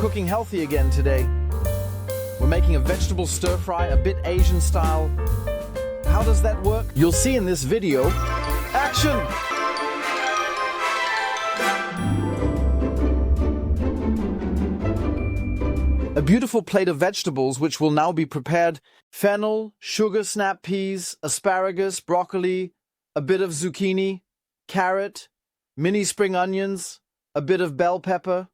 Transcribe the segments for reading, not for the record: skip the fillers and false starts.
cooking healthy again today. We're making a vegetable stir fry, a bit Asian style. How does that work? You'll see in this video. Action! A beautiful plate of vegetables which will now be prepared. Fennel, sugar snap peas, asparagus, broccoli, a bit of zucchini, carrot, mini spring onions, a bit of bell pepper.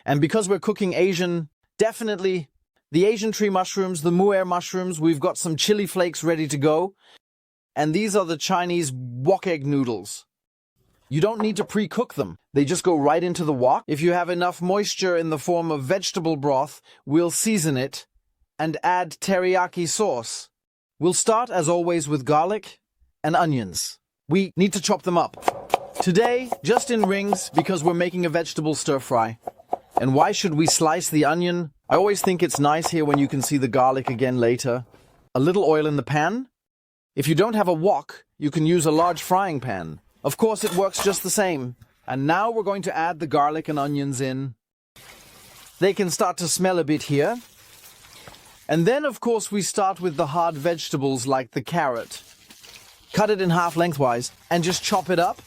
And because we're cooking Asian, definitely the Asian tree mushrooms, the muer mushrooms, we've got some chili flakes ready to go. And these are the Chinese wok egg noodles. You don't need to pre-cook them. They just go right into the wok. If you have enough moisture in the form of vegetable broth, we'll season it and add teriyaki sauce. We'll start, as always, with garlic and onions. We need to chop them up. Today, just in rings, because we're making a vegetable stir-fry. And why should we slice the onion? I always think it's nice here when you can see the garlic again later. A little oil in the pan. If you don't have a wok, you can use a large frying pan. Of course, it works just the same. And now we're going to add the garlic and onions in. They can start to smell a bit here. And then, of course, we start with the hard vegetables like the carrot. Cut it in half lengthwise and just chop it up.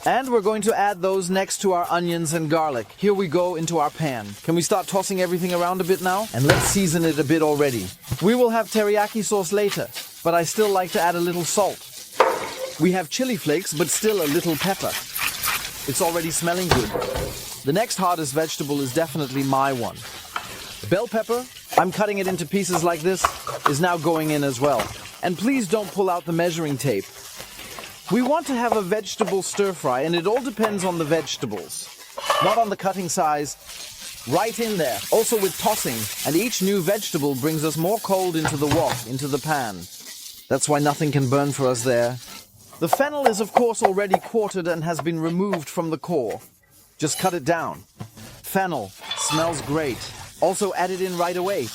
And we're going to add those next to our onions and garlic. Here we go into our pan. Can we start tossing everything around a bit now? And let's season it a bit already. We will have teriyaki sauce later, but I still like to add a little salt. We have chili flakes, but still a little pepper. It's already smelling good. The next hardest vegetable is definitely my one. Bell pepper, I'm cutting it into pieces like this, is now going in as well. And please don't pull out the measuring tape. We want to have a vegetable stir fry, and it all depends on the vegetables, not on the cutting size. Right in there. Also with tossing, and each new vegetable brings us more cold into the wok, into the pan. That's why nothing can burn for us there. The fennel is of course already quartered and has been removed from the core. Just cut it down. Fennel smells great. Also add it in right away.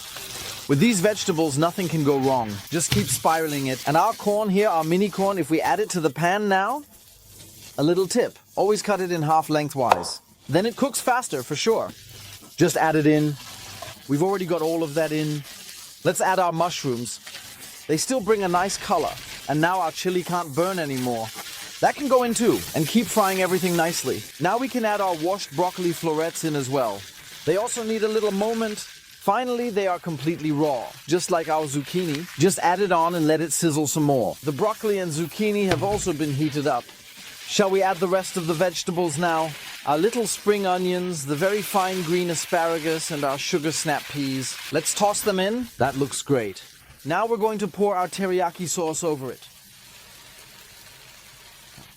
With these vegetables, nothing can go wrong. Just keep spiraling it. And our corn here, our mini corn, if we add it to the pan now, a little tip. Always cut it in half lengthwise. Then it cooks faster for sure. Just add it in. We've already got all of that in. Let's add our mushrooms. They still bring a nice color. And now our chili can't burn anymore. That can go in too, and keep frying everything nicely. Now we can add our washed broccoli florets in as well. They also need a little moment. Finally, they are completely raw, just like our zucchini. Just add it on and let it sizzle some more. The broccoli and zucchini have also been heated up. Shall we add the rest of the vegetables now? Our little spring onions, the very fine green asparagus, and our sugar snap peas. Let's toss them in. That looks great. Now we're going to pour our teriyaki sauce over it.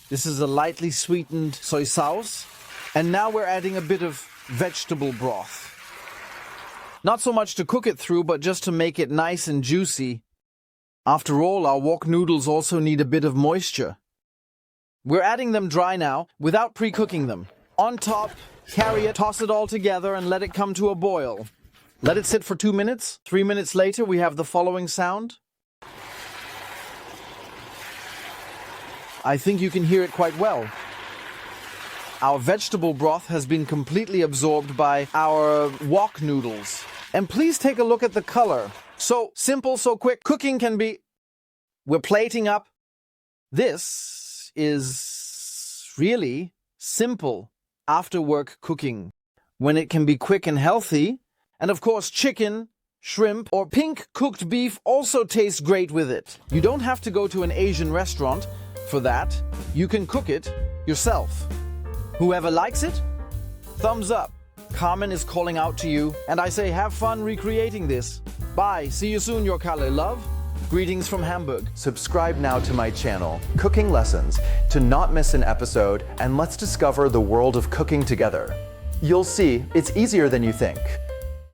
This is a lightly sweetened soy sauce. And now we're adding a bit of vegetable broth. Not so much to cook it through, but just to make it nice and juicy. After all, our wok noodles also need a bit of moisture. We're adding them dry now, without pre-cooking them. On top, carry it, toss it all together, and let it come to a boil. Let it sit for 2 minutes. 3 minutes later, we have the following sound. I think you can hear it quite well. Our vegetable broth has been completely absorbed by our wok noodles. And please take a look at the color. So simple, so quick. Cooking can be... We're plating up. This is really simple after-work cooking. When it can be quick and healthy. And of course, chicken, shrimp, or pink cooked beef also tastes great with it. You don't have to go to an Asian restaurant for that. You can cook it yourself. Whoever likes it, thumbs up. Carmen is calling out to you, and I say have fun recreating this. Bye. See you soon, your Kale love. Greetings from Hamburg. Subscribe now to my channel, Cooking Lessons, to not miss an episode, and let's discover the world of cooking together. You'll see, it's easier than you think.